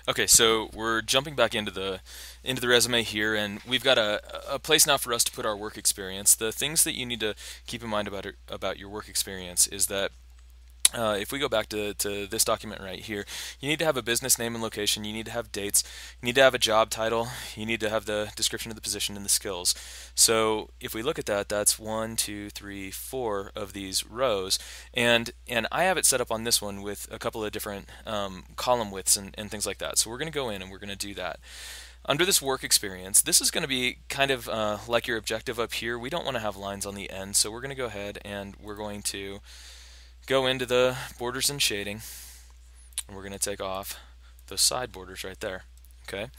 Okay, so we're jumping back into the resume here, and we've got a place now for us to put our work experience. The things that you need to keep in mind about your work experience is that if we go back to this document right here, you need to have a business name and location, you need to have dates, you need to have a job title, you need to have the description of the position and the skills. So if we look at that, that's one, two, three, four of these rows, and I have it set up on this one with a couple of different column widths and things like that. So we're going to go in and we're going to do that. Under this work experience, this is going to be kind of like your objective up here. We don't want to have lines on the end, so we're going to go ahead and we're going to go into the borders and shading, and we're going to take off those side borders right there. Okay.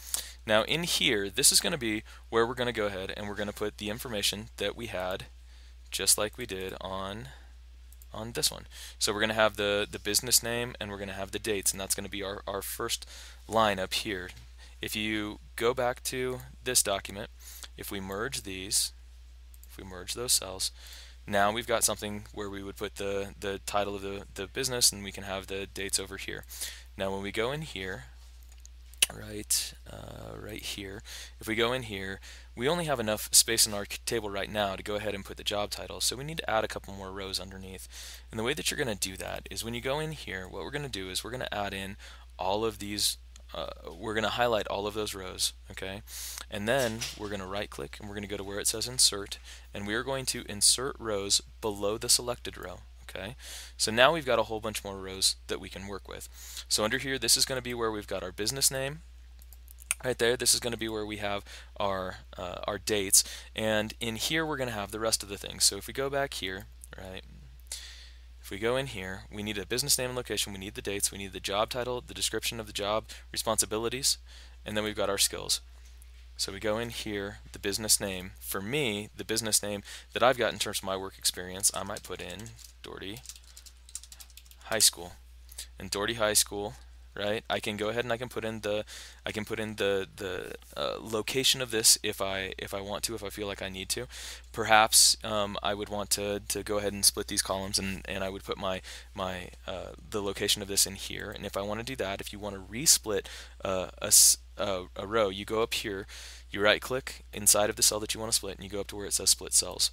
Now in here, this is going to be where we're going to go ahead and we're going to put the information that we had, just like we did on this one. So we're going to have the business name and we're going to have the dates, and that's going to be our first line up here. If you go back to this document, if we merge these, if we merge those cells, now we've got something where we would put the title of the business, and we can have the dates over here. Now when we go in here, right here, if we go in here, we only have enough space in our table right now to go ahead and put the job title, so we need to add a couple more rows underneath. And the way that you're going to do that is when you go in here, what we're going to do is we're going to add in all of these we're going to highlight all of those rows, okay? And then we're going to right click and we're going to go to where it says insert, and we are going to insert rows below the selected row, okay? So now we've got a whole bunch more rows that we can work with. So under here, this is going to be where we've got our business name. Right there, this is going to be where we have our dates, and in here we're going to have the rest of the things. So if we go back here, right, if we go in here, we need a business name and location, we need the dates, we need the job title, the description of the job, responsibilities, and then we've got our skills. So we go in here, the business name. For me, the business name that I've got in terms of my work experience, I might put in Doherty High School. And Doherty High School, right? I can go ahead and I can put in the location of this if I want to, if I feel like I need to. Perhaps I would want to go ahead and split these columns, and I would put the location of this in here. And if I want to do that, if you want to resplit a row, you go up here, you right click inside of the cell that you want to split, and you go up to where it says split cells.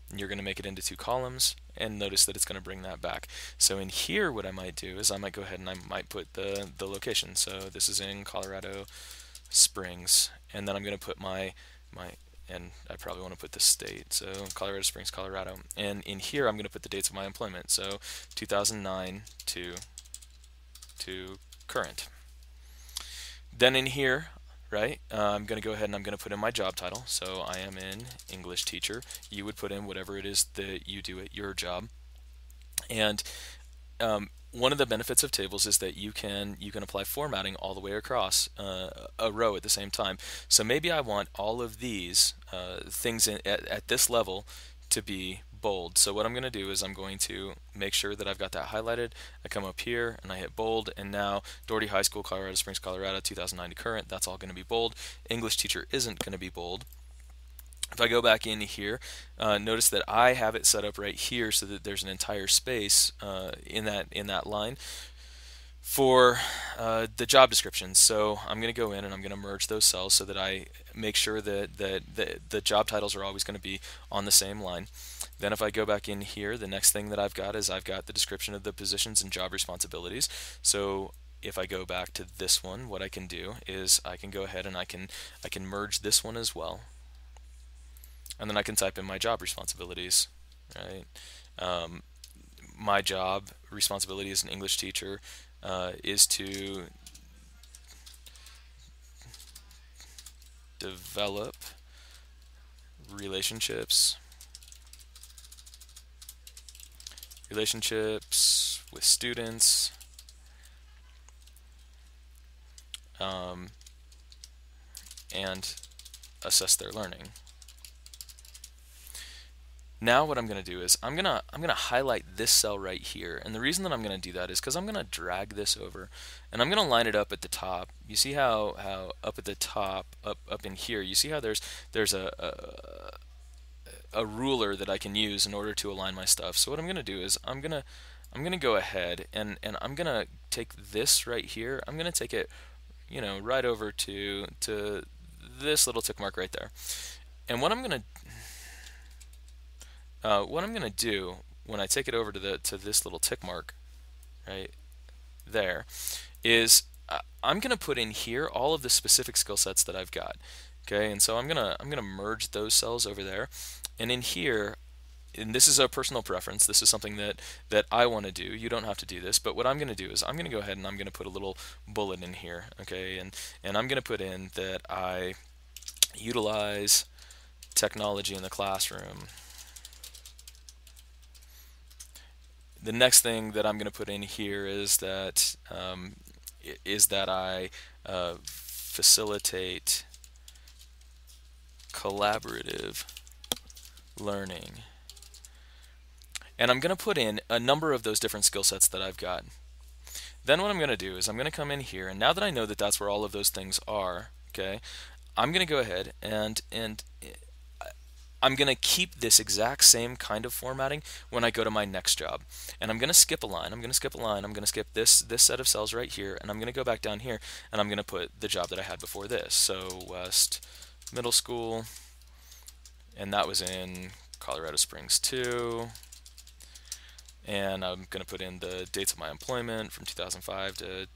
And you're going to make it into two columns, and notice that it's going to bring that back. So in here, what I might do is I might go ahead and I might put the location. So this is in Colorado Springs, and then I'm going to put and I probably want to put the state, so Colorado Springs, Colorado. And in here, I'm going to put the dates of my employment, so 2009 to current. Then in here, right, I'm going to go ahead and I'm going to put in my job title. So I am an English teacher. You would put in whatever it is that you do at your job. And one of the benefits of tables is that you can apply formatting all the way across a row at the same time. So maybe I want all of these things at this level to be bold. So what I'm going to do is I'm going to make sure that I've got that highlighted. I come up here and I hit bold, and now Doherty High School, Colorado Springs, Colorado, 2009 to current, that's all going to be bold. English teacher isn't going to be bold. If I go back in here, notice that I have it set up right here so that there's an entire space in that line for the job description. So I'm going to go in and I'm going to merge those cells so that I make sure that the job titles are always going to be on the same line. Then if I go back in here, the next thing that I've got is I've got the description of the positions and job responsibilities. So if I go back to this one, what I can do is I can go ahead and I can merge this one as well. And then I can type in my job responsibilities, right? My job responsibility as an English teacher is to develop relationships with students, and assess their learning. Now what I'm going to do is I'm going to highlight this cell right here, and the reason that I'm going to do that is because I'm going to drag this over and I'm going to line it up at the top. You see how up at the top, up in here, you see how there's a ruler that I can use in order to align my stuff. So what I'm going to do is I'm going I'm going to go ahead and I'm going to take this right here. I'm going to take it, right over to this little tick mark right there. And what I'm going to do when I take it over to this little tick mark right there is I'm going to put in here all of the specific skill sets that I've got. Okay, and so I'm gonna merge those cells over there, and in here, and this is a personal preference. This is something that I want to do. You don't have to do this, but what I'm going to do is I'm going to go ahead and I'm going to put a little bullet in here. Okay, and I'm going to put in that I utilize technology in the classroom. The next thing that I'm going to put in here is that I facilitate collaborative learning. And I'm going to put in a number of those different skill sets that I've got. Then what I'm going to do is I'm going to come in here, and now that I know that that's where all of those things are, okay, I'm going to go ahead and I'm going to keep this exact same kind of formatting when I go to my next job. And I'm going to skip a line. I'm going to skip a line. I'm going to skip this set of cells right here, and I'm going to go back down here, and I'm going to put the job that I had before this. So West Middle School, and that was in Colorado Springs 2. And I'm going to put in the dates of my employment from 2005 to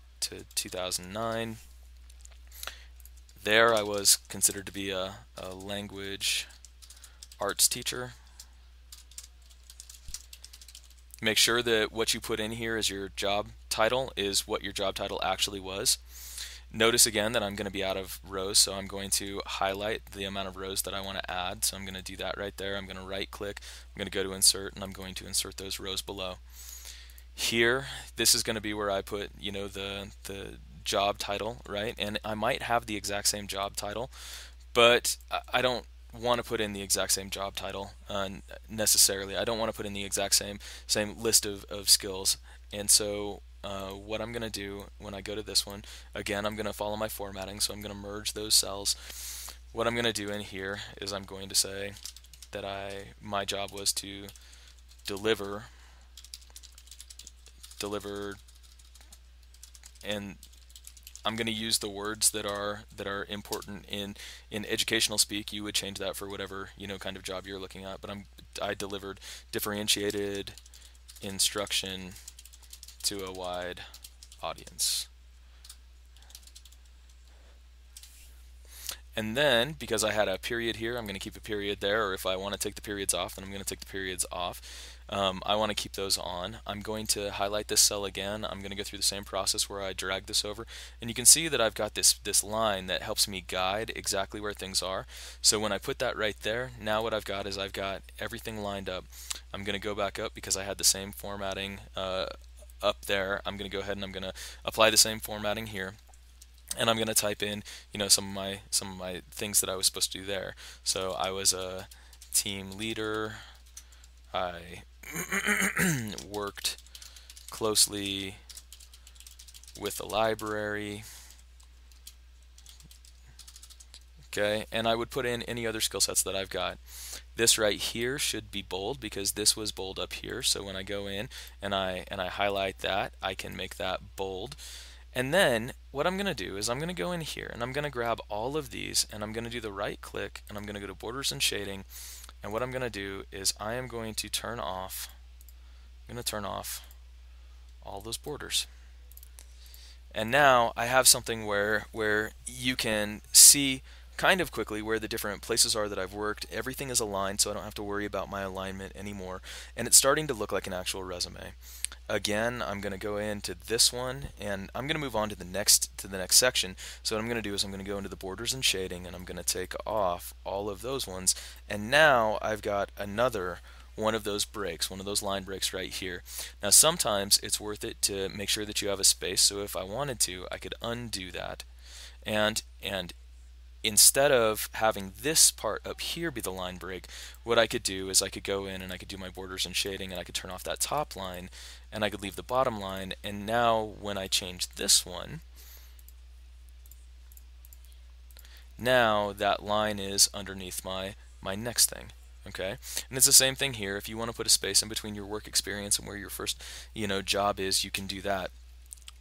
2009. There I was considered to be a language arts teacher. Make sure that what you put in here as your job title is what your job title actually was. Notice again that I'm going to be out of rows, so I'm going to highlight the amount of rows that I want to add. So I'm going to do that right there. I'm going to right click, I'm going to go to insert, and I'm going to insert those rows below. Here, this is going to be where I put, the job title, right? And I might have the exact same job title, but I don't want to put in the exact same job title necessarily. I don't want to put in the exact same list of skills. And so what I'm going to do when I go to this one, again, I'm going to follow my formatting, so I'm going to merge those cells. What I'm going to do in here is I'm going to say that my job was to deliver, and I'm going to use the words that are important in educational speak. You would change that for whatever kind of job you're looking at. But I delivered differentiated instruction to a wide audience. And then, because I had a period here, I'm going to keep a period there, or if I want to take the periods off, then I'm going to take the periods off. I want to keep those on. I'm going to highlight this cell again. I'm going to go through the same process where I drag this over. And you can see that I've got this line that helps me guide exactly where things are. So when I put that right there, now what I've got is I've got everything lined up. I'm going to go back up because I had the same formatting up there. I'm going to go ahead and I'm going to apply the same formatting here. And I'm going to type in, some of my things that I was supposed to do there. So I was a team leader. I worked closely with the library. Okay, and I would put in any other skill sets that I've got. This right here should be bold because this was bold up here. So when I go in and I highlight that, I can make that bold. And then what I'm going to do is I'm going to go in here and I'm going to grab all of these and I'm going to do the right click and I'm going to go to borders and shading, and what I'm going to do is I am going to turn off all those borders. And now I have something where you can see kind of quickly where the different places are that I've worked. Everything is aligned, so I don't have to worry about my alignment anymore, and it's starting to look like an actual resume. Again, I'm going to go into this one and I'm going to move on to the next section. So what I'm going to do is I'm going to go into the borders and shading and I'm going to take off all of those ones, and now I've got another one of those breaks, one of those line breaks right here. Now sometimes it's worth it to make sure that you have a space, so if I wanted to I could undo that, and instead of having this part up here be the line break, what I could do is I could go in and I could do my borders and shading and I could turn off that top line and I could leave the bottom line, and now when I change this one, now that line is underneath my next thing. Okay, and it's the same thing here. If you want to put a space in between your work experience and where your first, job is, you can do that.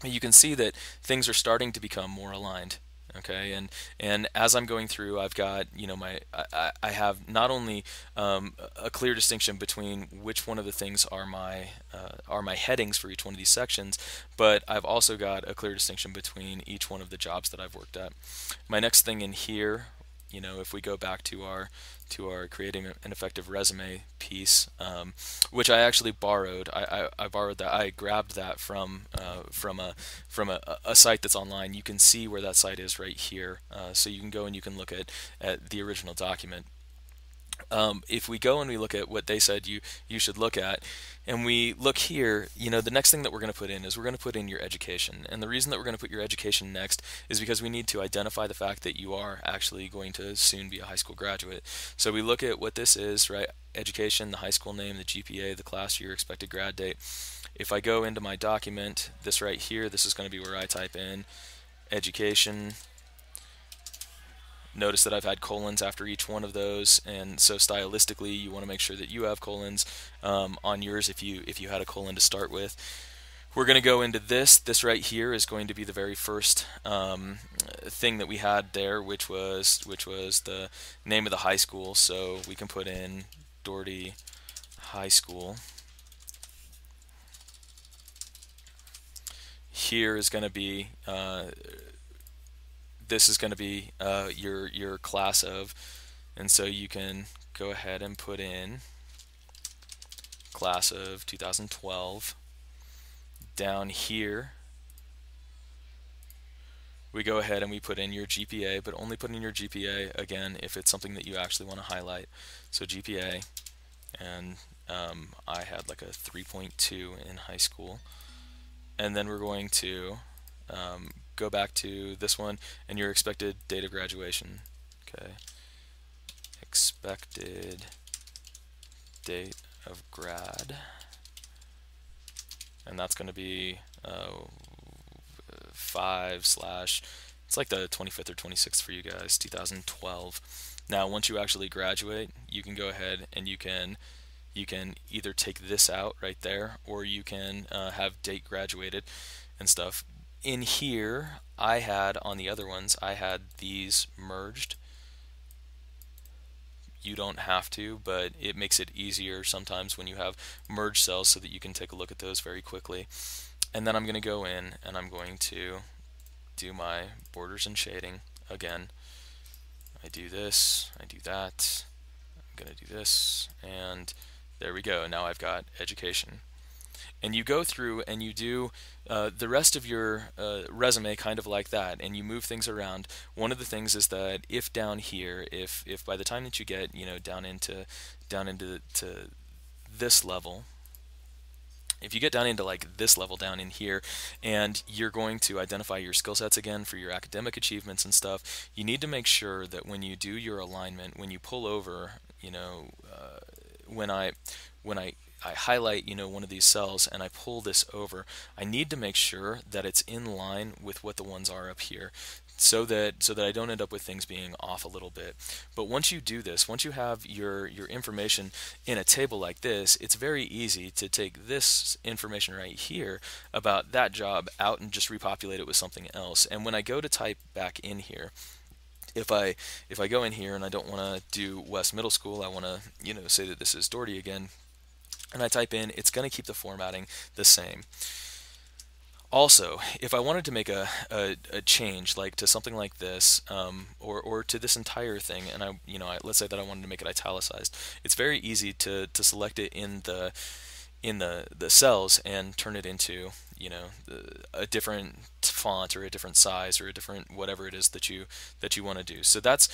You can see that things are starting to become more aligned. Okay, and as I'm going through, I've got, I have not only a clear distinction between which one of the things are my headings for each one of these sections, but I've also got a clear distinction between each one of the jobs that I've worked at. My next thing in here, if we go back to our creating an effective resume piece, which I actually borrowed. I borrowed that. I grabbed that from a site that's online. You can see where that site is right here. So you can go and you can look at the original document. If we go and we look at what they said you should look at, and we look here, the next thing that we're going to put in is we're going to put in your education. And the reason that we're going to put your education next is because we need to identify the fact that you are actually going to soon be a high school graduate. So we look at what this is, right? Education, the high school name, the GPA, the class year, expected grad date. If I go into my document, this right here, this is going to be where I type in education. Notice that I've had colons after each one of those, and so stylistically you want to make sure that you have colons on yours if you had a colon to start with. We're going to go into this. This right here is going to be the very first thing that we had there, which was the name of the high school. So we can put in Doherty High School. Here is going to be this is going to be your class of, and so you can go ahead and put in class of 2012. Down here we go ahead and we put in your GPA, but only put in your GPA again if it's something that you actually want to highlight. So GPA, and I had like a 3.2 in high school, and then we're going to go back to this one and your expected date of graduation. Okay, expected date of grad, and that's going to be 5 slash, it's like the 25th or 26th for you guys, 2012. Now once you actually graduate, you can go ahead and you can either take this out right there, or you can have date graduated and stuff. In here, I had, on the other ones, I had these merged. You don't have to, but it makes it easier sometimes when you have merged cells so that you can take a look at those very quickly. And then I'm going to go in and I'm going to do my borders and shading again. I do this, I do that, I'm going to do this, and there we go. Now I've got education. And you go through and you do the rest of your resume kind of like that, and you move things around. One of the things is that if down here, if by the time that you get down into this level, if you get down into like this level down in here, and you're going to identify your skill sets again for your academic achievements and stuff, you need to make sure that when you do your alignment, when you pull over, when I highlight one of these cells and I pull this over, I need to make sure that it's in line with what the ones are up here, so that I don't end up with things being off a little bit. But once you do this, once you have your information in a table like this, it's very easy to take this information right here about that job out and just repopulate it with something else. And when I go to type back in here, if I go in here and I don't want to do West Middle School, I want to say that this is Doherty again, and I type in, it's going to keep the formatting the same. Also, if I wanted to make a change, like to something like this, or to this entire thing, and let's say that I wanted to make it italicized, it's very easy to select it in the cells and turn it into a different font or a different size or a different whatever it is that you want to do. So that's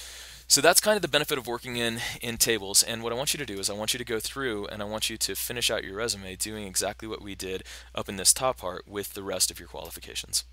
kind of the benefit of working in tables. And what I want you to do is I want you to go through and I want you to finish out your resume doing exactly what we did up in this top part with the rest of your qualifications.